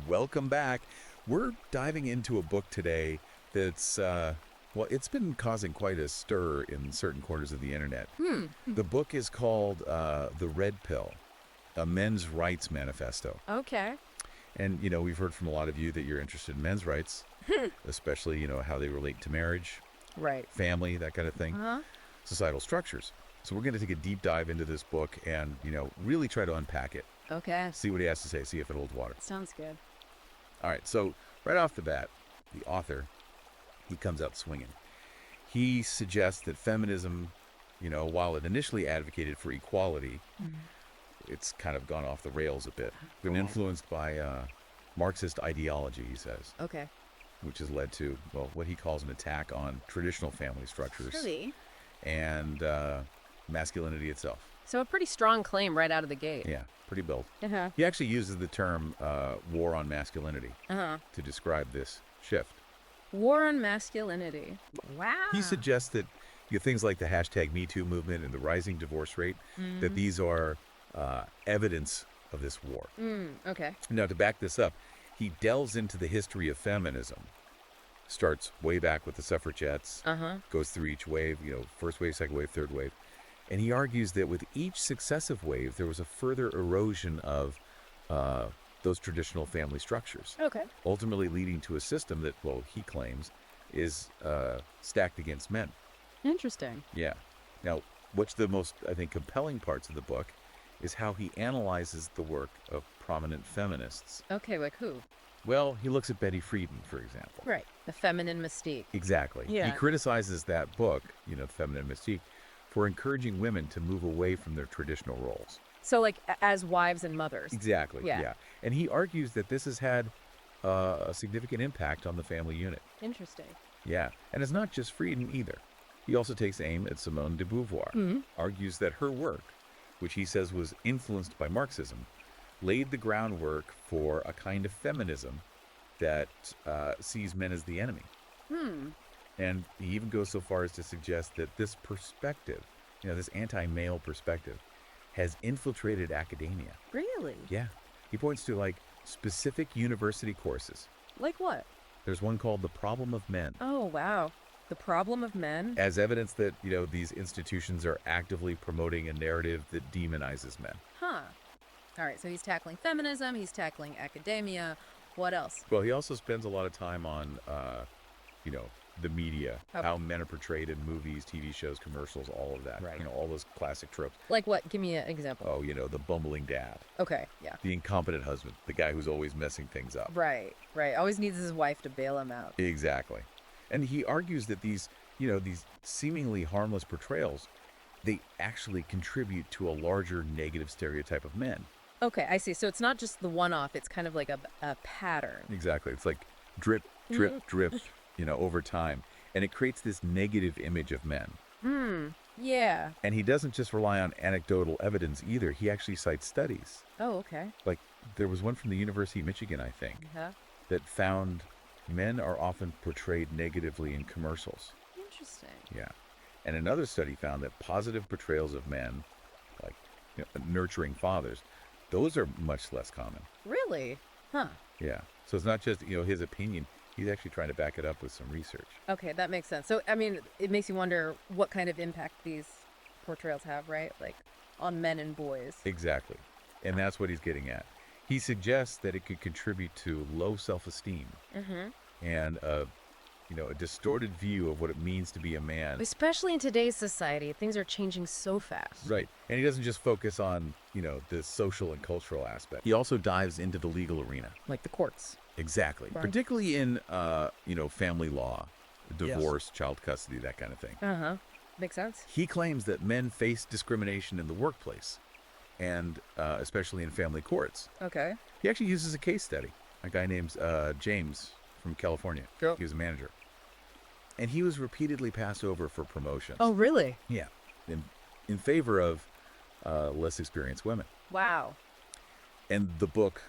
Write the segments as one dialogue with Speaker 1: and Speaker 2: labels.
Speaker 1: Welcome back. We're diving into a book today that's, well, it's been causing quite a stir in certain corners of the internet. The book is called The Red Pill, a men's rights manifesto.
Speaker 2: Okay.
Speaker 1: And, we've heard from a lot of you that you're interested in men's rights, especially, how they relate to marriage,
Speaker 2: Right.
Speaker 1: family, that kind of thing, societal structures. So we're going to take a deep dive into this book and, really try to unpack it,
Speaker 2: Okay.
Speaker 1: see what he has to say, see if it holds water.
Speaker 2: Sounds good.
Speaker 1: All right, so right off the bat, the author, he comes out swinging. He suggests that feminism, while it initially advocated for equality, it's kind of gone off the rails a bit. Been influenced by Marxist ideology, he says,
Speaker 2: Okay.
Speaker 1: which has led to, well, what he calls an attack on traditional family structures
Speaker 2: Really?
Speaker 1: and masculinity itself.
Speaker 2: So a pretty strong claim right out of the gate.
Speaker 1: Yeah, pretty bold.
Speaker 2: Uh-huh.
Speaker 1: He actually uses the term war on masculinity to describe this shift.
Speaker 2: War on masculinity. Wow.
Speaker 1: He suggests that things like the hashtag #MeToo movement and the rising divorce rate, that these are evidence of this war.
Speaker 2: Okay.
Speaker 1: Now, to back this up, he delves into the history of feminism. Starts way back with the suffragettes, goes through each wave, first wave, second wave, third wave. And he argues that with each successive wave, there was a further erosion of those traditional family structures.
Speaker 2: Okay.
Speaker 1: Ultimately leading to a system that, well, he claims, is stacked against men.
Speaker 2: Interesting.
Speaker 1: Yeah. Now, what's the most, I think, compelling parts of the book is how he analyzes the work of prominent feminists.
Speaker 2: Okay, like who?
Speaker 1: Well, he looks at Betty Friedan, for example.
Speaker 2: Right. The feminine mystique.
Speaker 1: Exactly.
Speaker 2: Yeah.
Speaker 1: He criticizes that book, The Feminine Mystique, for encouraging women to move away from their traditional roles.
Speaker 2: So like as wives and mothers.
Speaker 1: Exactly,
Speaker 2: Yeah.
Speaker 1: yeah. And he argues that this has had a significant impact on the family unit.
Speaker 2: Interesting.
Speaker 1: Yeah, and it's not just Friedan either. He also takes aim at Simone de Beauvoir, argues that her work, which he says was influenced by Marxism, laid the groundwork for a kind of feminism that sees men as the enemy. And he even goes so far as to suggest that this perspective, this anti-male perspective, has infiltrated academia.
Speaker 2: Really?
Speaker 1: Yeah. He points to, specific university courses.
Speaker 2: Like what?
Speaker 1: There's one called The Problem of Men,
Speaker 2: Oh, wow. The problem of men?
Speaker 1: as evidence that, these institutions are actively promoting a narrative that demonizes men.
Speaker 2: Huh. All right, so he's tackling feminism, he's tackling academia. What else?
Speaker 1: Well, he also spends a lot of time on, the media,
Speaker 2: Oh.
Speaker 1: how men are portrayed in movies, TV shows, commercials, all of that.
Speaker 2: Right.
Speaker 1: All those classic tropes.
Speaker 2: Like what? Give me an example.
Speaker 1: Oh, the bumbling dad,
Speaker 2: Okay, yeah.
Speaker 1: the incompetent husband, the guy who's always messing things up.
Speaker 2: Right. Always needs his wife to bail him out.
Speaker 1: Exactly. And he argues that these seemingly harmless portrayals, they actually contribute to a larger negative stereotype of men.
Speaker 2: Okay, I see. So it's not just the one-off, it's kind of like a pattern.
Speaker 1: Exactly. It's like drip, drip, drip, over time. And it creates this negative image of men.
Speaker 2: Yeah.
Speaker 1: And he doesn't just rely on anecdotal evidence either. He actually cites studies.
Speaker 2: Oh, okay.
Speaker 1: Like there was one from the University of Michigan, I think,
Speaker 2: Yeah.
Speaker 1: that found men are often portrayed negatively in commercials.
Speaker 2: Interesting.
Speaker 1: Yeah. And another study found that positive portrayals of men, like nurturing fathers, those are much less common.
Speaker 2: Really? Huh.
Speaker 1: Yeah. So it's not just, his opinion. He's actually trying to back it up with some research.
Speaker 2: Okay, that makes sense. So, I mean, it makes you wonder what kind of impact these portrayals have, right? Like on men and boys.
Speaker 1: Exactly. And that's what he's getting at. He suggests that it could contribute to low self-esteem and a distorted view of what it means to be a man.
Speaker 2: Especially in today's society, things are changing so fast.
Speaker 1: Right. And he doesn't just focus on, the social and cultural aspect. He also dives into the legal arena.
Speaker 2: Like the courts.
Speaker 1: Exactly.
Speaker 2: Right.
Speaker 1: Particularly in, family law, divorce, child custody, that kind of thing.
Speaker 2: Uh-huh. Makes sense.
Speaker 1: He claims that men face discrimination in the workplace and especially in family courts.
Speaker 2: Okay.
Speaker 1: He actually uses a case study. A guy named James from California.
Speaker 2: Yep.
Speaker 1: He was a manager. And he was repeatedly passed over for promotions.
Speaker 2: Oh, really?
Speaker 1: Yeah. In favor of less experienced women.
Speaker 2: Wow.
Speaker 1: And the book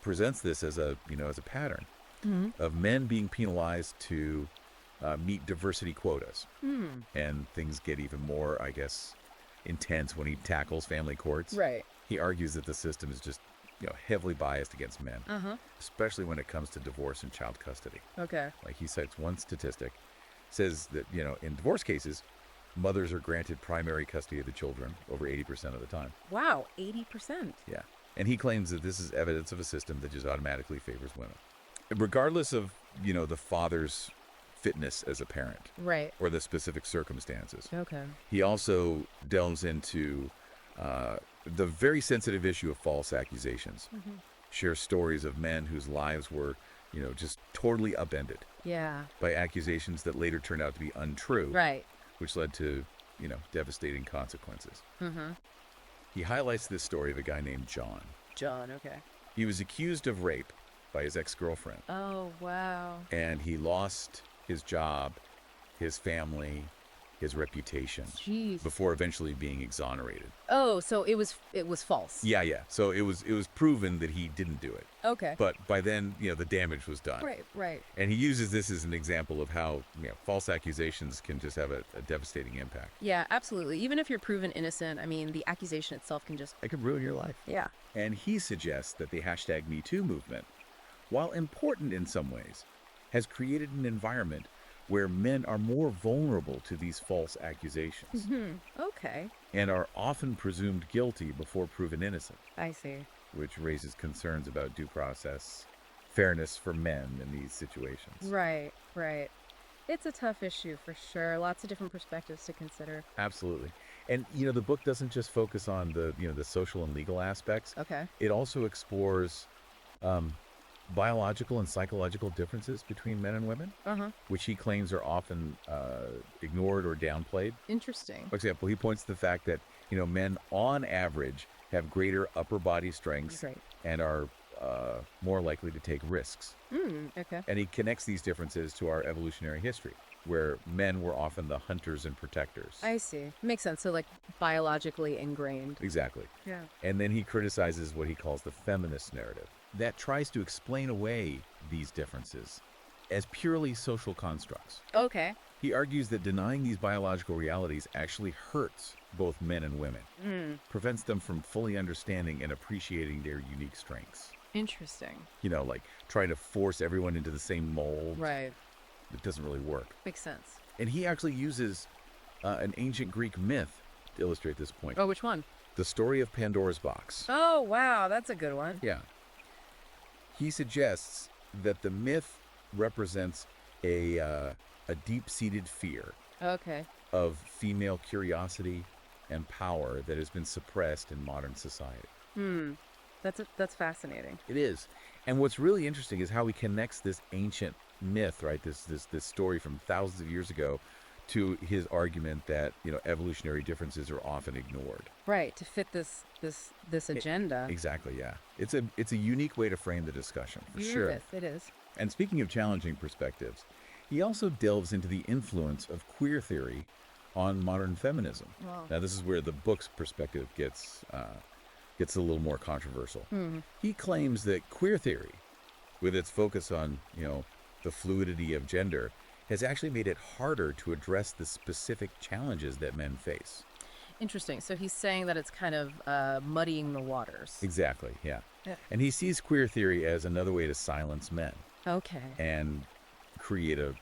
Speaker 1: presents this as a pattern of men being penalized to meet diversity quotas. And things get even more, I guess, intense when he tackles family courts.
Speaker 2: Right.
Speaker 1: He argues that the system is just heavily biased against men,
Speaker 2: Uh-huh.
Speaker 1: especially when it comes to divorce and child custody.
Speaker 2: Okay.
Speaker 1: Like he cites one statistic, says that, in divorce cases, mothers are granted primary custody of the children over 80% of the time.
Speaker 2: Wow, 80%.
Speaker 1: Yeah. And he claims that this is evidence of a system that just automatically favors women. Regardless of, the father's fitness as a parent
Speaker 2: Right.
Speaker 1: or the specific circumstances.
Speaker 2: Okay.
Speaker 1: He also delves into the very sensitive issue of false accusations, shares stories of men whose lives were, just totally upended
Speaker 2: Yeah.
Speaker 1: by accusations that later turned out to be untrue,
Speaker 2: Right.
Speaker 1: which led to, devastating consequences.
Speaker 2: Mm-hmm.
Speaker 1: He highlights this story of a guy named John.
Speaker 2: John, okay.
Speaker 1: He was accused of rape by his ex-girlfriend,
Speaker 2: Oh, wow.
Speaker 1: and he lost his job, his family, his reputation
Speaker 2: Jeez.
Speaker 1: before eventually being exonerated.
Speaker 2: Oh, so it was false.
Speaker 1: Yeah. So it was proven that he didn't do it.
Speaker 2: Okay.
Speaker 1: But by then, the damage was done.
Speaker 2: Right.
Speaker 1: And he uses this as an example of how, false accusations can just have a devastating impact.
Speaker 2: Yeah, absolutely. Even if you're proven innocent, I mean, the accusation itself can just...
Speaker 1: It could ruin your life.
Speaker 2: Yeah.
Speaker 1: And he suggests that the #MeToo movement, while important in some ways, has created an environment where men are more vulnerable to these false accusations
Speaker 2: Okay.
Speaker 1: and are often presumed guilty before proven innocent,
Speaker 2: I see.
Speaker 1: which raises concerns about due process, fairness for men in these situations.
Speaker 2: Right. It's a tough issue for sure. Lots of different perspectives to consider.
Speaker 1: Absolutely. And, the book doesn't just focus on the social and legal aspects.
Speaker 2: Okay.
Speaker 1: It also explores biological and psychological differences between men and women,
Speaker 2: Uh-huh.
Speaker 1: which he claims are often ignored or downplayed.
Speaker 2: Interesting.
Speaker 1: For example, he points to the fact that, men on average have greater upper body strengths
Speaker 2: Right.
Speaker 1: and are more likely to take risks.
Speaker 2: Okay.
Speaker 1: And he connects these differences to our evolutionary history, where men were often the hunters and protectors.
Speaker 2: I see. Makes sense. So, like, biologically ingrained.
Speaker 1: Exactly.
Speaker 2: Yeah.
Speaker 1: And then he criticizes what he calls the feminist narrative that tries to explain away these differences as purely social constructs.
Speaker 2: Okay.
Speaker 1: He argues that denying these biological realities actually hurts both men and women, prevents them from fully understanding and appreciating their unique strengths.
Speaker 2: Interesting.
Speaker 1: Like trying to force everyone into the same mold.
Speaker 2: Right.
Speaker 1: It doesn't really work.
Speaker 2: Makes sense.
Speaker 1: And he actually uses an ancient Greek myth to illustrate this point.
Speaker 2: Oh, which one?
Speaker 1: The story of Pandora's box.
Speaker 2: Oh, wow. That's a good one.
Speaker 1: Yeah. He suggests that the myth represents a deep-seated fear
Speaker 2: Okay.
Speaker 1: of female curiosity and power that has been suppressed in modern society.
Speaker 2: That's fascinating.
Speaker 1: It is. And what's really interesting is how he connects this ancient myth, right, this story from thousands of years ago, to his argument that, evolutionary differences are often ignored.
Speaker 2: Right. To fit this agenda.
Speaker 1: Exactly, yeah. It's a unique way to frame the discussion, for sure.
Speaker 2: It is.
Speaker 1: And speaking of challenging perspectives, he also delves into the influence of queer theory on modern feminism.
Speaker 2: Wow.
Speaker 1: Now, this is where the book's perspective gets a little more controversial. He claims that queer theory, with its focus on, the fluidity of gender, has actually made it harder to address the specific challenges that men face.
Speaker 2: Interesting. So he's saying that it's kind of muddying the waters.
Speaker 1: Exactly, yeah.
Speaker 2: Yeah.
Speaker 1: And he sees queer theory as another way to silence men
Speaker 2: Okay.
Speaker 1: and create a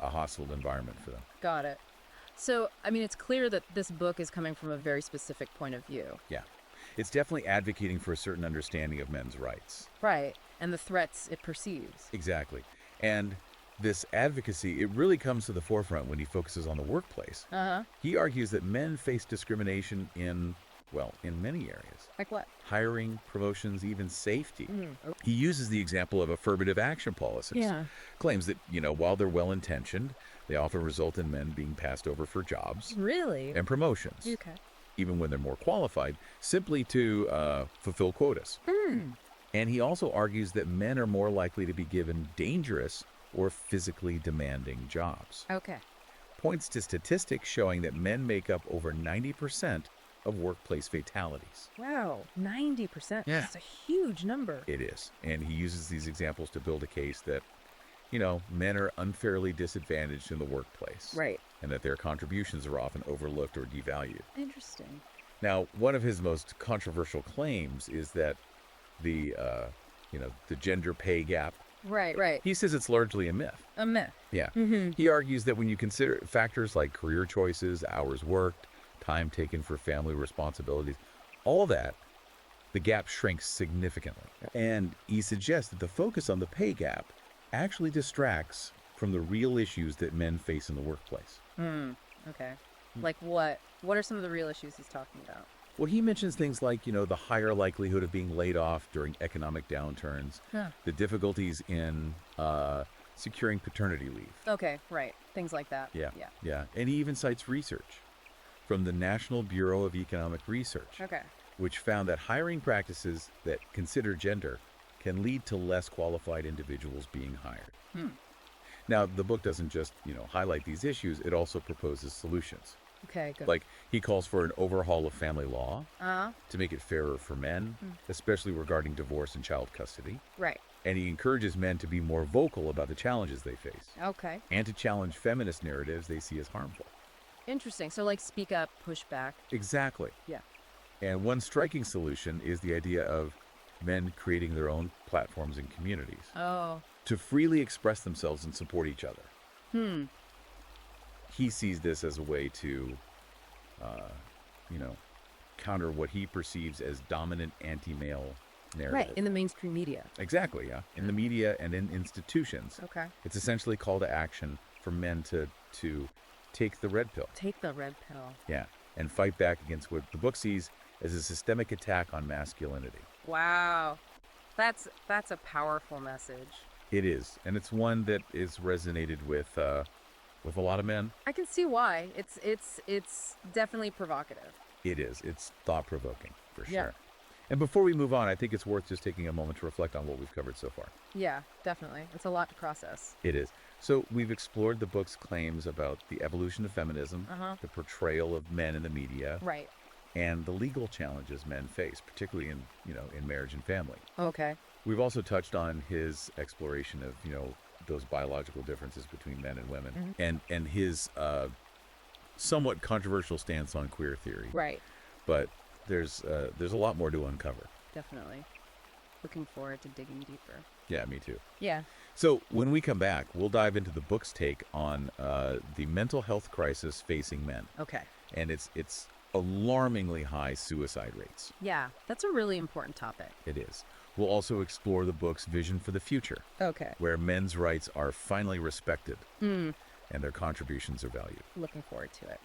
Speaker 1: hostile environment for them.
Speaker 2: Got it. So, I mean, it's clear that this book is coming from a very specific point of view.
Speaker 1: Yeah. It's definitely advocating for a certain understanding of men's rights.
Speaker 2: Right. And the threats it perceives.
Speaker 1: Exactly. And this advocacy, it really comes to the forefront when he focuses on the workplace.
Speaker 2: Uh-huh.
Speaker 1: He argues that men face discrimination in many areas.
Speaker 2: Like what?
Speaker 1: Hiring, promotions, even safety.
Speaker 2: Oh.
Speaker 1: He uses the example of affirmative action policies.
Speaker 2: Yeah.
Speaker 1: Claims that, while they're well-intentioned, they often result in men being passed over for jobs
Speaker 2: Really?
Speaker 1: and promotions,
Speaker 2: Okay.
Speaker 1: even when they're more qualified, simply to fulfill quotas. And he also argues that men are more likely to be given dangerous or physically demanding jobs.
Speaker 2: Okay.
Speaker 1: Points to statistics showing that men make up over 90% of workplace fatalities.
Speaker 2: Wow. 90%.
Speaker 1: Yeah.
Speaker 2: That's a huge number.
Speaker 1: It is. And he uses these examples to build a case that, men are unfairly disadvantaged in the workplace.
Speaker 2: Right.
Speaker 1: And that their contributions are often overlooked or devalued.
Speaker 2: Interesting.
Speaker 1: Now, one of his most controversial claims is that the, the gender pay gap.
Speaker 2: Right, right.
Speaker 1: He says it's largely a myth.
Speaker 2: A myth.
Speaker 1: Yeah. He argues that when you consider factors like career choices, hours worked, time taken for family responsibilities, all that, the gap shrinks significantly. And he suggests that the focus on the pay gap actually distracts from the real issues that men face in the workplace.
Speaker 2: Okay. Like what? What are some of the real issues he's talking about?
Speaker 1: Well, he mentions things like, the higher likelihood of being laid off during economic downturns, the difficulties in securing paternity leave.
Speaker 2: Okay, right. Things like that.
Speaker 1: Yeah. And he even cites research from the National Bureau of Economic Research,
Speaker 2: Okay.
Speaker 1: which found that hiring practices that consider gender can lead to less qualified individuals being hired. Now, the book doesn't just, highlight these issues, it also proposes solutions.
Speaker 2: Okay, good.
Speaker 1: Like, he calls for an overhaul of family law
Speaker 2: Uh-huh.
Speaker 1: to make it fairer for men, especially regarding divorce and child custody.
Speaker 2: Right.
Speaker 1: And he encourages men to be more vocal about the challenges they face
Speaker 2: Okay.
Speaker 1: and to challenge feminist narratives they see as harmful.
Speaker 2: Interesting. So like speak up, push back.
Speaker 1: Exactly.
Speaker 2: Yeah.
Speaker 1: And one striking solution is the idea of men creating their own platforms and communities
Speaker 2: Oh.
Speaker 1: to freely express themselves and support each other. He sees this as a way to, counter what he perceives as dominant anti-male narrative.
Speaker 2: Right. In the mainstream media.
Speaker 1: Exactly, yeah. In the media and in institutions.
Speaker 2: Okay.
Speaker 1: It's essentially a call to action for men to take the red pill.
Speaker 2: Take the red pill.
Speaker 1: Yeah. And fight back against what the book sees as a systemic attack on masculinity.
Speaker 2: Wow. That's a powerful message.
Speaker 1: It is. And it's one that is resonated with a lot of men.
Speaker 2: I can see why. It's definitely provocative.
Speaker 1: It is. It's thought-provoking, for sure.
Speaker 2: Yeah.
Speaker 1: And before we move on, I think it's worth just taking a moment to reflect on what we've covered so far.
Speaker 2: Yeah, definitely. It's a lot to process.
Speaker 1: It is. So we've explored the book's claims about the evolution of feminism, the portrayal of men in the media,
Speaker 2: Right.
Speaker 1: and the legal challenges men face, particularly in marriage and family.
Speaker 2: Okay.
Speaker 1: We've also touched on his exploration of, those biological differences between men and women, and his somewhat controversial stance on queer theory.
Speaker 2: Right.
Speaker 1: But there's a lot more to uncover.
Speaker 2: Definitely. Looking forward to digging deeper.
Speaker 1: Yeah, me too.
Speaker 2: Yeah.
Speaker 1: So when we come back, we'll dive into the book's take on the mental health crisis facing men,
Speaker 2: Okay.
Speaker 1: and its alarmingly high suicide rates.
Speaker 2: Yeah, that's a really important topic.
Speaker 1: It is. We'll also explore the book's vision for the future,
Speaker 2: Okay.
Speaker 1: where men's rights are finally respected and their contributions are valued.
Speaker 2: Looking forward to it.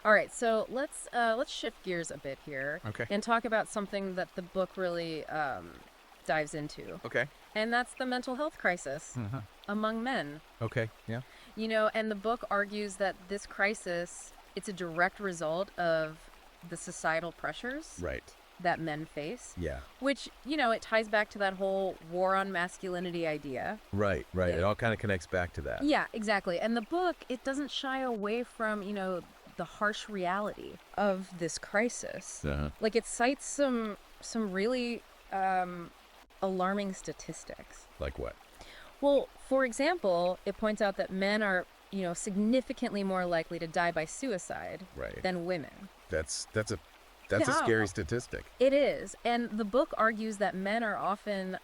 Speaker 2: All right, so let's shift gears a bit here
Speaker 1: Okay.
Speaker 2: and talk about something that the book really dives into,
Speaker 1: Okay.
Speaker 2: and that's the mental health crisis among men.
Speaker 1: Okay. Yeah.
Speaker 2: And the book argues that this crisis, it's a direct result of the societal pressures
Speaker 1: Right.
Speaker 2: that men face,
Speaker 1: Yeah.
Speaker 2: which, it ties back to that whole war on masculinity idea.
Speaker 1: Right. Right. It all kind of connects back to that.
Speaker 2: Yeah, exactly. And the book, it doesn't shy away from, the harsh reality of this crisis. Like it cites some really alarming statistics.
Speaker 1: Like what?
Speaker 2: Well, for example, it points out that men are, significantly more likely to die by suicide
Speaker 1: Right.
Speaker 2: than women.
Speaker 1: That's a
Speaker 2: Yeah.
Speaker 1: scary statistic.
Speaker 2: It is. And the book argues that men are often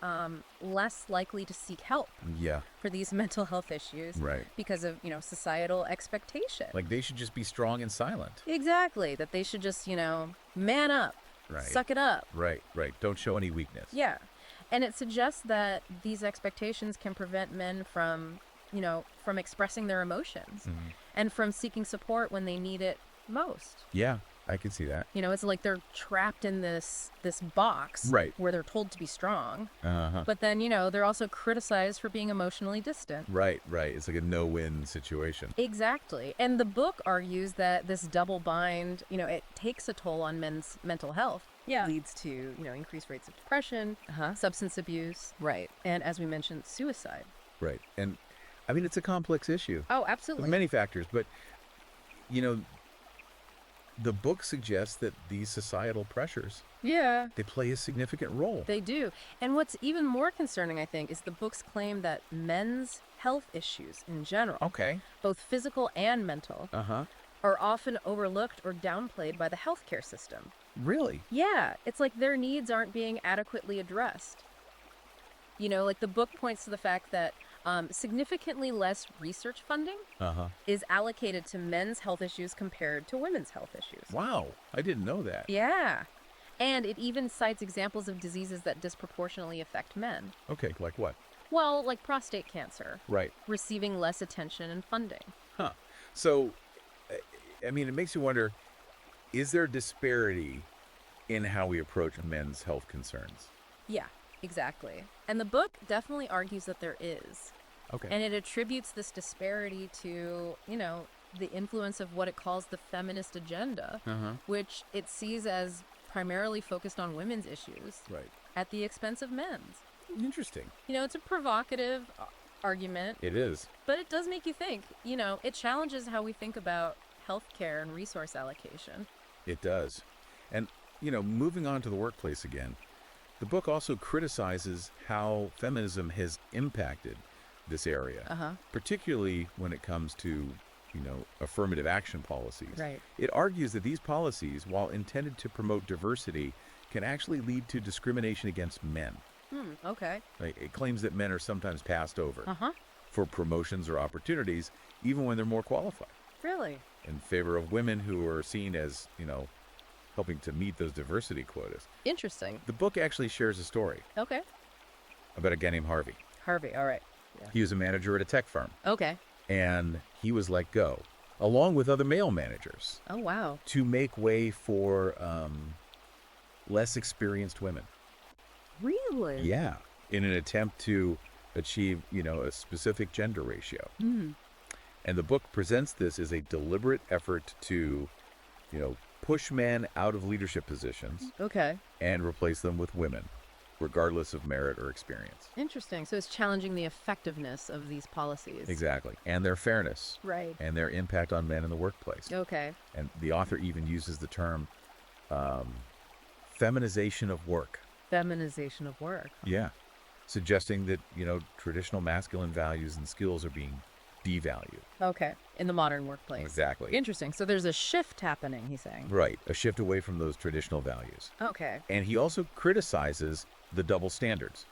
Speaker 2: less likely to seek help
Speaker 1: Yeah.
Speaker 2: for these mental health issues
Speaker 1: Right.
Speaker 2: because of, societal expectation.
Speaker 1: Like they should just be strong and silent.
Speaker 2: Exactly. That they should just, man up,
Speaker 1: Right.
Speaker 2: suck it up.
Speaker 1: Right. Right. Don't show any weakness.
Speaker 2: Yeah. And it suggests that these expectations can prevent men from, from expressing their emotions and from seeking support when they need it most.
Speaker 1: Yeah. I can see that.
Speaker 2: It's like they're trapped in this box
Speaker 1: Right.
Speaker 2: where they're told to be strong.
Speaker 1: Uh-huh.
Speaker 2: But then, they're also criticized for being emotionally distant.
Speaker 1: Right. Right. It's like a no-win situation.
Speaker 2: Exactly. And the book argues that this double bind, it takes a toll on men's mental health. Yeah. Leads to, increased rates of depression, substance abuse. Right. And as we mentioned, suicide.
Speaker 1: Right. And I mean, it's a complex issue.
Speaker 2: Oh,
Speaker 1: With
Speaker 2: absolutely.
Speaker 1: many factors, but the book suggests that these societal pressures,
Speaker 2: Yeah.
Speaker 1: they play a significant role.
Speaker 2: They do. And what's even more concerning, I think, is the book's claim that men's health issues in general,
Speaker 1: Okay.
Speaker 2: both physical and mental,
Speaker 1: Uh-huh.
Speaker 2: are often overlooked or downplayed by the healthcare system.
Speaker 1: Really?
Speaker 2: Yeah, it's like their needs aren't being adequately addressed. Like the book points to the fact that significantly less research funding is allocated to men's health issues compared to women's health issues.
Speaker 1: Wow, I didn't know that.
Speaker 2: Yeah. And it even cites examples of diseases that disproportionately affect men.
Speaker 1: Okay, like what?
Speaker 2: Well, like prostate cancer.
Speaker 1: Right.
Speaker 2: Receiving less attention and funding.
Speaker 1: Huh. So, I mean, it makes you wonder, is there disparity in how we approach men's health concerns?
Speaker 2: Yeah, exactly. And the book definitely argues that there is.
Speaker 1: Okay.
Speaker 2: And it attributes this disparity to, the influence of what it calls the feminist agenda, which it sees as primarily focused on women's issues at the expense of men's.
Speaker 1: Interesting.
Speaker 2: It's a provocative argument.
Speaker 1: It is.
Speaker 2: But it does make you think. It challenges how we think about healthcare and resource allocation.
Speaker 1: It does. And, moving on to the workplace again, the book also criticizes how feminism has impacted this area, particularly when it comes to, affirmative action policies.
Speaker 2: Right.
Speaker 1: It argues that these policies, while intended to promote diversity, can actually lead to discrimination against men.
Speaker 2: Okay.
Speaker 1: It claims that men are sometimes passed over for promotions or opportunities, even when they're more qualified.
Speaker 2: Really?
Speaker 1: In favor of women who are seen as, helping to meet those diversity quotas.
Speaker 2: Interesting.
Speaker 1: The book actually shares a story
Speaker 2: Okay.
Speaker 1: about a guy named Harvey.
Speaker 2: Harvey, all right. Yeah.
Speaker 1: He was a manager at a tech firm.
Speaker 2: Okay.
Speaker 1: And he was let go, along with other male managers,
Speaker 2: Oh, wow.
Speaker 1: to make way for less experienced women.
Speaker 2: Really?
Speaker 1: Yeah. In an attempt to achieve, a specific gender ratio. And the book presents this as a deliberate effort to, push men out of leadership positions
Speaker 2: Okay.
Speaker 1: and replace them with women, regardless of merit or experience.
Speaker 2: Interesting. So it's challenging the effectiveness of these policies.
Speaker 1: Exactly. And their fairness.
Speaker 2: Right.
Speaker 1: And their impact on men in the workplace.
Speaker 2: Okay.
Speaker 1: And the author even uses the term feminization of work.
Speaker 2: Feminization of work.
Speaker 1: Yeah. Suggesting that, traditional masculine values and skills are being devalued.
Speaker 2: Okay. In the modern workplace.
Speaker 1: Exactly.
Speaker 2: Interesting. So there's a shift happening, he's saying.
Speaker 1: Right. A shift away from those traditional values.
Speaker 2: Okay.
Speaker 1: And he also criticizes the double standards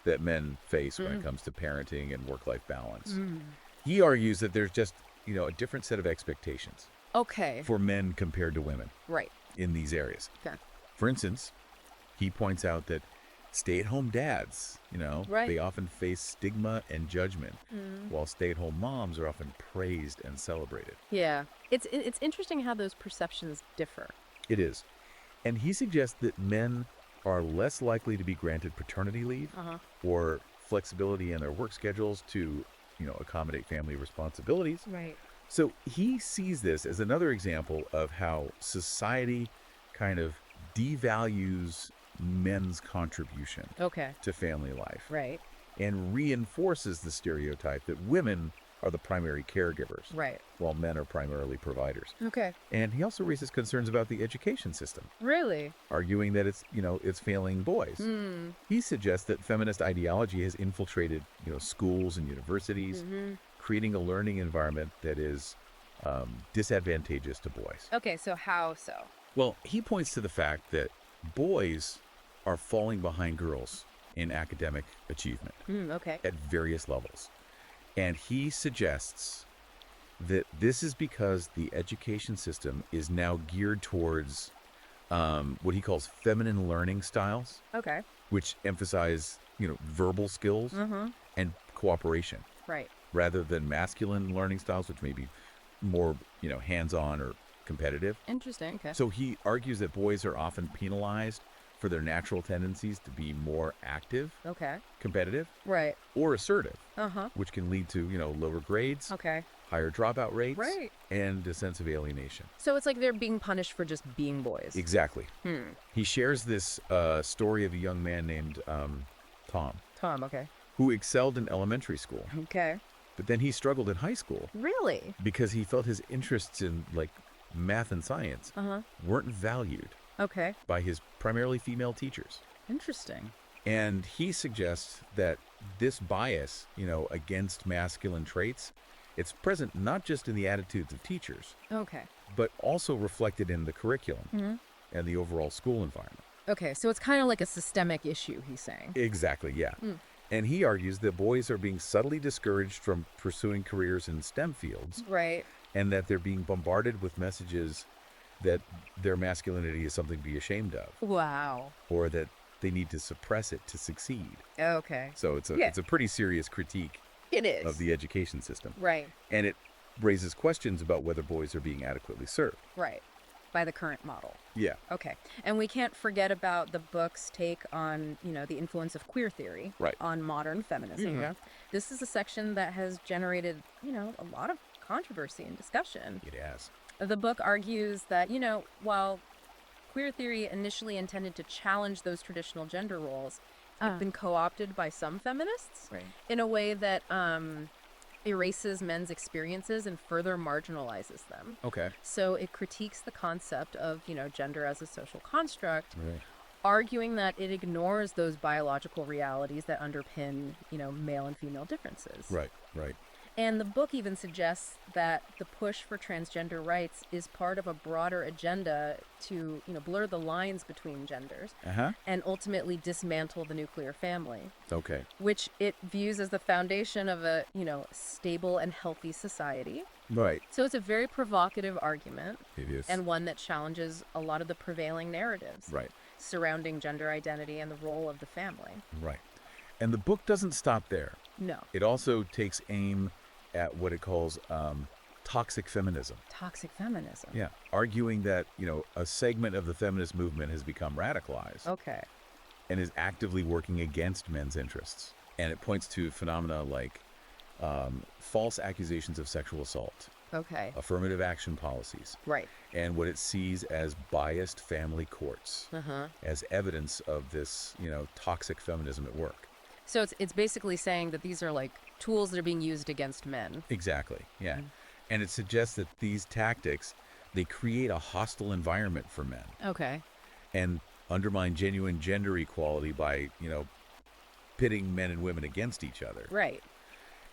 Speaker 1: that men face when it comes to parenting and work-life balance. He argues that there's just, a different set of expectations
Speaker 2: Okay.
Speaker 1: for men compared to women
Speaker 2: Right.
Speaker 1: in these areas.
Speaker 2: Okay.
Speaker 1: For instance, he points out that stay-at-home dads,
Speaker 2: Right.
Speaker 1: they often face stigma and judgment, while stay-at-home moms are often praised and celebrated.
Speaker 2: Yeah. It's interesting how those perceptions differ.
Speaker 1: It is. And he suggests that men are less likely to be granted paternity leave or flexibility in their work schedules to, accommodate family responsibilities.
Speaker 2: Right.
Speaker 1: So he sees this as another example of how society kind of devalues men's contribution
Speaker 2: Okay.
Speaker 1: to family life
Speaker 2: Right.
Speaker 1: and reinforces the stereotype that women are the primary caregivers,
Speaker 2: Right.
Speaker 1: while men are primarily providers.
Speaker 2: Okay.
Speaker 1: And he also raises concerns about the education system,
Speaker 2: Really?
Speaker 1: arguing that it's failing boys. He suggests that feminist ideology has infiltrated, schools and universities, creating a learning environment that is disadvantageous to boys.
Speaker 2: Okay, so how so?
Speaker 1: Well, he points to the fact that boys are falling behind girls in academic achievement
Speaker 2: Okay.
Speaker 1: at various levels. And he suggests that this is because the education system is now geared towards what he calls feminine learning styles,
Speaker 2: Okay.
Speaker 1: which emphasize, verbal skills and cooperation,
Speaker 2: Right.
Speaker 1: rather than masculine learning styles, which may be more, hands-on or competitive.
Speaker 2: Interesting. Okay.
Speaker 1: So he argues that boys are often penalized for their natural tendencies to be more active,
Speaker 2: Okay.
Speaker 1: competitive,
Speaker 2: Right.
Speaker 1: or assertive,
Speaker 2: Uh-huh.
Speaker 1: which can lead to, lower grades,
Speaker 2: Okay.
Speaker 1: higher dropout rates,
Speaker 2: Right.
Speaker 1: and a sense of alienation.
Speaker 2: So it's like they're being punished for just being boys.
Speaker 1: Exactly. He shares this story of a young man named Tom,
Speaker 2: Tom, okay.
Speaker 1: who excelled in elementary school,
Speaker 2: Okay.
Speaker 1: but then he struggled in high school
Speaker 2: Really?
Speaker 1: because he felt his interests in, math and science weren't valued
Speaker 2: Okay.
Speaker 1: by his primarily female teachers.
Speaker 2: Interesting.
Speaker 1: And he suggests that this bias, against masculine traits It's present not just in the attitudes of teachers,
Speaker 2: Okay.
Speaker 1: but also reflected in the curriculum and the overall school environment.
Speaker 2: Okay, so it's kind of like a systemic issue, he's saying.
Speaker 1: Exactly, yeah. And he argues that boys are being subtly discouraged from pursuing careers in STEM fields,
Speaker 2: Right.
Speaker 1: and that they're being bombarded with messages that their masculinity is something to be ashamed of,
Speaker 2: Wow.
Speaker 1: or that they need to suppress it to succeed.
Speaker 2: Okay.
Speaker 1: So it's a
Speaker 2: Yeah.
Speaker 1: it's a pretty serious critique
Speaker 2: It is.
Speaker 1: of the education system.
Speaker 2: Right.
Speaker 1: And it raises questions about whether boys are being adequately served.
Speaker 2: Right. By the current model.
Speaker 1: Yeah.
Speaker 2: Okay. And we can't forget about the book's take on, the influence of queer theory
Speaker 1: Right.
Speaker 2: on modern feminism.
Speaker 1: Yeah.
Speaker 2: This is a section that has generated, a lot of controversy and discussion.
Speaker 1: It has.
Speaker 2: The book argues that, while queer theory initially intended to challenge those traditional gender roles, it's been co-opted by some feminists in a way that erases men's experiences and further marginalizes them.
Speaker 1: Okay.
Speaker 2: So it critiques the concept of, gender as a social construct,
Speaker 1: Right.
Speaker 2: arguing that it ignores those biological realities that underpin, male and female differences.
Speaker 1: Right.
Speaker 2: And the book even suggests that the push for transgender rights is part of a broader agenda to, blur the lines between genders and ultimately dismantle the nuclear family,
Speaker 1: Okay.
Speaker 2: which it views as the foundation of a, stable and healthy society.
Speaker 1: Right.
Speaker 2: So it's a very provocative argument
Speaker 1: It is.
Speaker 2: and one that challenges a lot of the prevailing narratives
Speaker 1: Right.
Speaker 2: surrounding gender identity and the role of the family.
Speaker 1: Right. And the book doesn't stop there.
Speaker 2: No.
Speaker 1: It also takes aim at what it calls toxic feminism.
Speaker 2: Toxic feminism.
Speaker 1: Yeah. Arguing that, a segment of the feminist movement has become radicalized
Speaker 2: Okay.
Speaker 1: and is actively working against men's interests. And it points to phenomena like false accusations of sexual assault,
Speaker 2: Okay.
Speaker 1: affirmative action policies,
Speaker 2: Right.
Speaker 1: and what it sees as biased family courts as evidence of this, toxic feminism at work.
Speaker 2: So it's basically saying that these are like tools that are being used against men.
Speaker 1: Exactly, yeah. And it suggests that these tactics, they create a hostile environment for men
Speaker 2: Okay.
Speaker 1: and undermine genuine gender equality by, pitting men and women against each other.
Speaker 2: Right.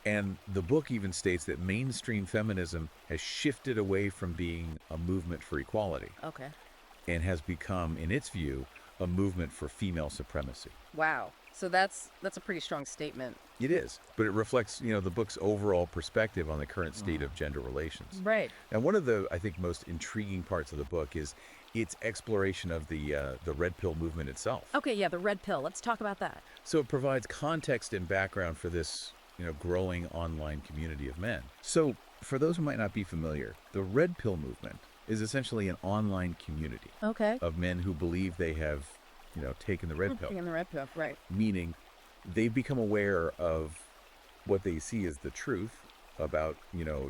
Speaker 1: And the book even states that mainstream feminism has shifted away from being a movement for equality
Speaker 2: Okay.
Speaker 1: and has become, in its view, a movement for female supremacy.
Speaker 2: Wow. So that's a pretty strong statement.
Speaker 1: It is, but it reflects, the book's overall perspective on the current state of gender relations.
Speaker 2: Right.
Speaker 1: And one of the, I think, most intriguing parts of the book is its exploration of the red pill movement itself.
Speaker 2: Okay, yeah, the red pill. Let's talk about that.
Speaker 1: So it provides context and background for this, growing online community of men. So for those who might not be familiar, the red pill movement is essentially an online community
Speaker 2: Okay.
Speaker 1: of men who believe they have, taken the red pill.
Speaker 2: Taking the red pill, right.
Speaker 1: Meaning they've become aware of what they see as the truth about,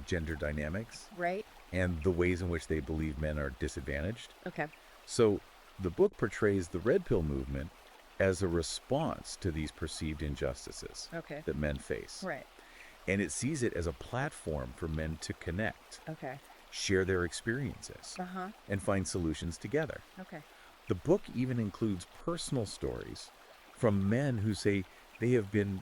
Speaker 1: gender dynamics
Speaker 2: Right.
Speaker 1: and the ways in which they believe men are disadvantaged.
Speaker 2: Okay.
Speaker 1: So the book portrays the red pill movement as a response to these perceived injustices
Speaker 2: Okay.
Speaker 1: that men face.
Speaker 2: Right.
Speaker 1: And it sees it as a platform for men to connect,
Speaker 2: Okay.
Speaker 1: share their experiences, and find solutions together.
Speaker 2: Okay.
Speaker 1: The book even includes personal stories from men who say they have been,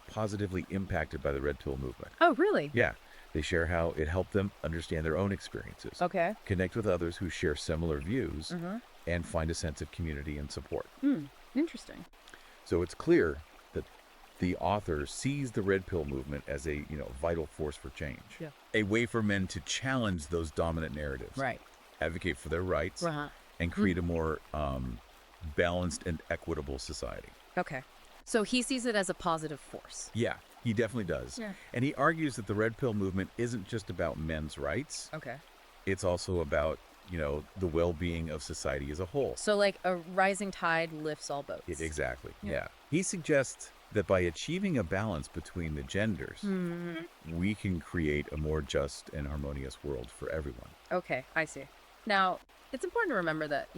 Speaker 1: positively impacted by the red pill movement.
Speaker 2: Oh, really?
Speaker 1: Yeah. They share how it helped them understand their own experiences,
Speaker 2: Okay.
Speaker 1: connect with others who share similar views, and find a sense of community and support.
Speaker 2: Interesting.
Speaker 1: So it's clear that the author sees the red pill movement as a, vital force for change.
Speaker 2: Yeah.
Speaker 1: A way for men to challenge those dominant narratives.
Speaker 2: Right.
Speaker 1: Advocate for their rights.
Speaker 2: Uh-huh.
Speaker 1: And create a more balanced and equitable society.
Speaker 2: Okay. So he sees it as a positive force.
Speaker 1: Yeah, he definitely does.
Speaker 2: Yeah.
Speaker 1: And he argues that the red pill movement isn't just about men's rights.
Speaker 2: Okay.
Speaker 1: It's also about, the well-being of society as a whole.
Speaker 2: So like a rising tide lifts all boats.
Speaker 1: Exactly,
Speaker 2: Yeah.
Speaker 1: yeah. He suggests that by achieving a balance between the genders, we can create a more just and harmonious world for everyone.
Speaker 2: Okay, I see. Now, it's important to remember that,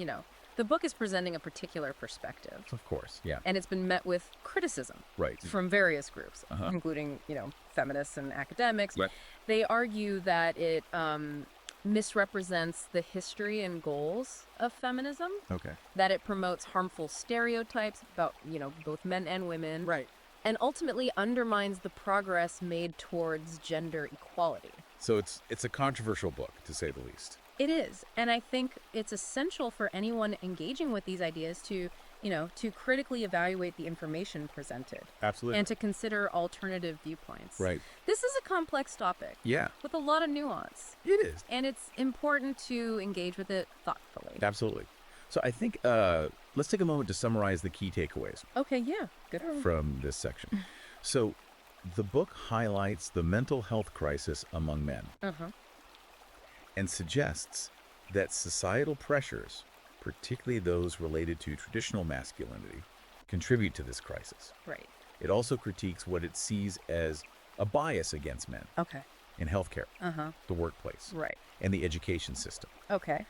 Speaker 2: the book is presenting a particular perspective.
Speaker 1: Of course, yeah.
Speaker 2: And it's been met with criticism
Speaker 1: Right.
Speaker 2: from various groups, including, feminists and academics.
Speaker 1: Right.
Speaker 2: They argue that it misrepresents the history and goals of feminism,
Speaker 1: Okay.
Speaker 2: that it promotes harmful stereotypes about, both men and women.
Speaker 1: Right.
Speaker 2: and ultimately undermines the progress made towards gender equality.
Speaker 1: So it's a controversial book, to say the least.
Speaker 2: It is, and I think it's essential for anyone engaging with these ideas to, to critically evaluate the information presented.
Speaker 1: Absolutely.
Speaker 2: And to consider alternative viewpoints.
Speaker 1: Right.
Speaker 2: This is a complex topic.
Speaker 1: Yeah.
Speaker 2: With a lot of nuance.
Speaker 1: It is.
Speaker 2: And it's important to engage with it thoughtfully.
Speaker 1: Absolutely. So I think let's take a moment to summarize the key takeaways.
Speaker 2: Okay, yeah. Good.
Speaker 1: From this section. So the book highlights the mental health crisis among men. And suggests that societal pressures, particularly those related to traditional masculinity, contribute to this crisis.
Speaker 2: Right.
Speaker 1: It also critiques what it sees as a bias against men.
Speaker 2: Okay.
Speaker 1: In healthcare, the workplace,
Speaker 2: right,
Speaker 1: and the education system.
Speaker 2: Okay.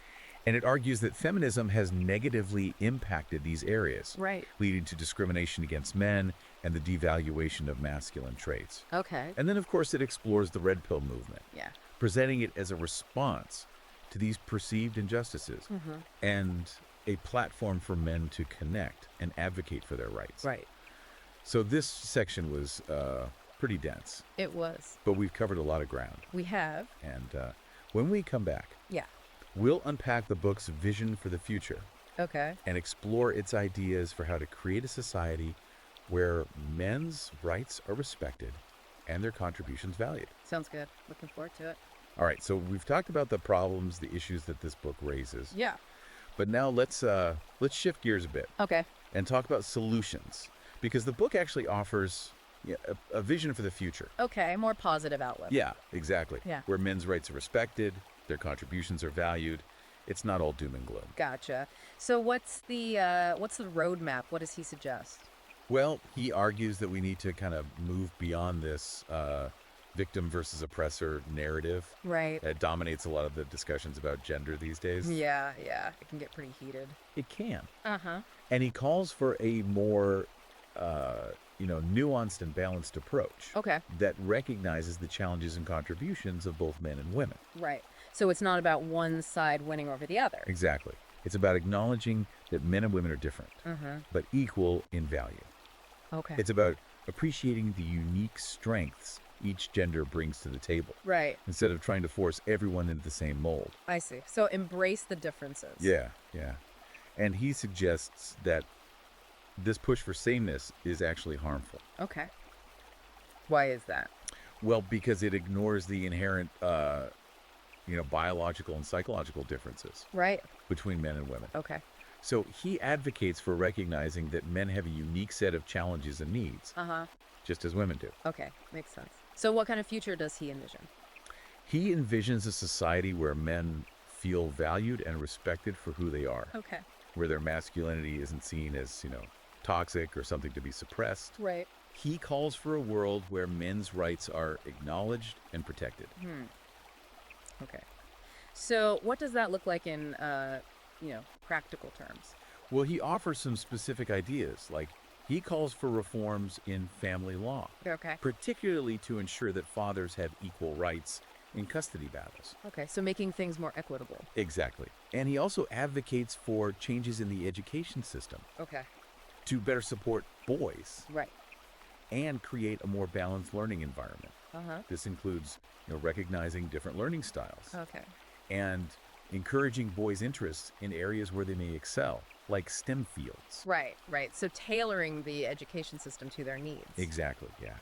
Speaker 1: And it argues that feminism has negatively impacted these areas,
Speaker 2: right,
Speaker 1: leading to discrimination against men and the devaluation of masculine traits.
Speaker 2: Okay.
Speaker 1: And then, of course, it explores the red pill movement,
Speaker 2: Yeah.
Speaker 1: presenting it as a response to these perceived injustices and a platform for men to connect and advocate for their rights.
Speaker 2: Right.
Speaker 1: So this section was pretty dense,
Speaker 2: It was.
Speaker 1: but we've covered a lot of ground.
Speaker 2: We have.
Speaker 1: And when we come back,
Speaker 2: Yeah.
Speaker 1: we'll unpack the book's vision for the future
Speaker 2: Okay.
Speaker 1: and explore its ideas for how to create a society where men's rights are respected and their contributions valued.
Speaker 2: Sounds good. Looking forward to it.
Speaker 1: All right, so we've talked about the problems, the issues that this book raises.
Speaker 2: Yeah.
Speaker 1: But now let's shift gears a bit
Speaker 2: Okay.
Speaker 1: and talk about solutions, because the book actually offers a vision for the future.
Speaker 2: Okay. More positive outlook.
Speaker 1: Yeah, exactly.
Speaker 2: Yeah.
Speaker 1: Where men's rights are respected, their contributions are valued. It's not all doom and gloom.
Speaker 2: Gotcha. So what's the roadmap? What does he suggest?
Speaker 1: Well, he argues that we need to kind of move beyond this victim versus oppressor narrative.
Speaker 2: Right.
Speaker 1: That dominates a lot of the discussions about gender these days.
Speaker 2: Yeah. It can get pretty heated.
Speaker 1: It can.
Speaker 2: Uh-huh.
Speaker 1: And he calls for a more, nuanced and balanced approach.
Speaker 2: Okay.
Speaker 1: That recognizes the challenges and contributions of both men and women.
Speaker 2: Right. So it's not about one side winning over the other.
Speaker 1: Exactly. It's about acknowledging that men and women are different, but equal in value.
Speaker 2: Okay.
Speaker 1: It's about appreciating the unique strengths each gender brings to the table.
Speaker 2: Right.
Speaker 1: Instead of trying to force everyone into the same mold.
Speaker 2: I see. So embrace the differences.
Speaker 1: Yeah. And he suggests that this push for sameness is actually harmful.
Speaker 2: Okay. Why is that?
Speaker 1: Well, because it ignores the inherent, biological and psychological differences
Speaker 2: Right.
Speaker 1: between men and women.
Speaker 2: Okay.
Speaker 1: So he advocates for recognizing that men have a unique set of challenges and needs, just as women do.
Speaker 2: Okay. Makes sense. So what kind of future does he envision?
Speaker 1: He envisions a society where men feel valued and respected for who they are,
Speaker 2: Okay.
Speaker 1: where their masculinity isn't seen as, toxic or something to be suppressed.
Speaker 2: Right.
Speaker 1: He calls for a world where men's rights are acknowledged and protected.
Speaker 2: Okay. So what does that look like in, practical terms?
Speaker 1: Well, he offers some specific ideas, like he calls for reforms in family law,
Speaker 2: Okay.
Speaker 1: particularly to ensure that fathers have equal rights in custody battles.
Speaker 2: Okay. So making things more equitable.
Speaker 1: Exactly. And he also advocates for changes in the education system
Speaker 2: Okay.
Speaker 1: to better support boys
Speaker 2: Right.
Speaker 1: and create a more balanced learning environment. This includes, recognizing different learning styles
Speaker 2: Okay.
Speaker 1: and encouraging boys' interests in areas where they may excel, like STEM fields.
Speaker 2: Right. So tailoring the education system to their needs.
Speaker 1: Exactly, yeah.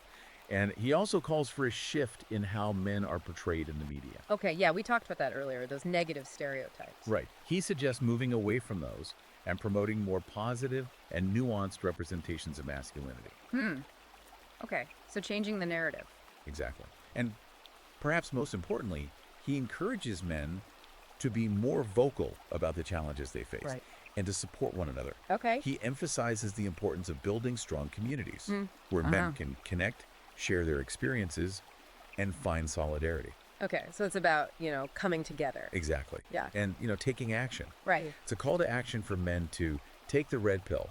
Speaker 1: And he also calls for a shift in how men are portrayed in the media.
Speaker 2: Okay. Yeah, we talked about that earlier, those negative stereotypes.
Speaker 1: Right. He suggests moving away from those and promoting more positive and nuanced representations of masculinity.
Speaker 2: Okay. So changing the narrative.
Speaker 1: Exactly. And perhaps most importantly, he encourages men to be more vocal about the challenges they face and to support one another.
Speaker 2: Okay.
Speaker 1: He emphasizes the importance of building strong communities where men can connect, share their experiences, and find solidarity.
Speaker 2: Okay. So it's about, coming together.
Speaker 1: Exactly.
Speaker 2: Yeah.
Speaker 1: And, taking action.
Speaker 2: Right.
Speaker 1: It's a call to action for men to take the red pill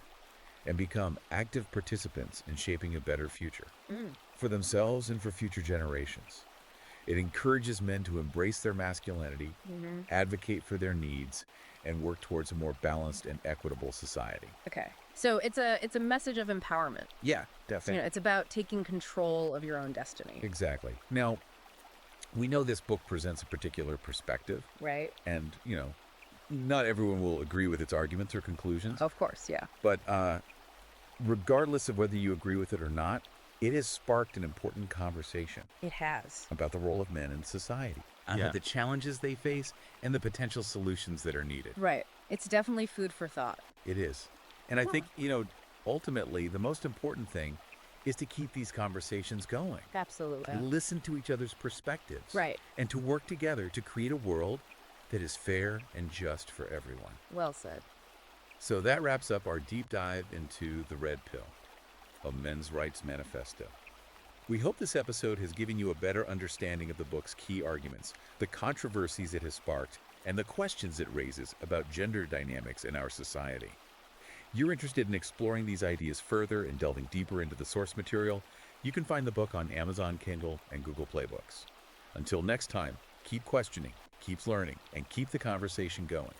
Speaker 1: and become active participants in shaping a better future for themselves and for future generations. It encourages men to embrace their masculinity, advocate for their needs, and work towards a more balanced and equitable society.
Speaker 2: Okay. So it's a message of empowerment.
Speaker 1: Yeah, definitely.
Speaker 2: It's about taking control of your own destiny.
Speaker 1: Exactly. Now, we know this book presents a particular perspective.
Speaker 2: Right.
Speaker 1: And, not everyone will agree with its arguments or conclusions.
Speaker 2: Of course, yeah.
Speaker 1: But regardless of whether you agree with it or not, it has sparked an important conversation.
Speaker 2: It has.
Speaker 1: About the role of men in society. About the challenges they face and the potential solutions that are needed.
Speaker 2: Right. It's definitely food for thought.
Speaker 1: It is. And I think, ultimately, the most important thing is to keep these conversations going.
Speaker 2: Absolutely.
Speaker 1: To listen to each other's perspectives.
Speaker 2: Right.
Speaker 1: And to work together to create a world that is fair and just for everyone.
Speaker 2: Well said.
Speaker 1: So that wraps up our deep dive into The Red Pill, a men's rights manifesto. We hope this episode has given you a better understanding of the book's key arguments, the controversies it has sparked, and the questions it raises about gender dynamics in our society. You're interested in exploring these ideas further and delving deeper into the source material, you can find the book on Amazon Kindle and Google Play Books. Until next time, keep questioning, keep learning, and keep the conversation going.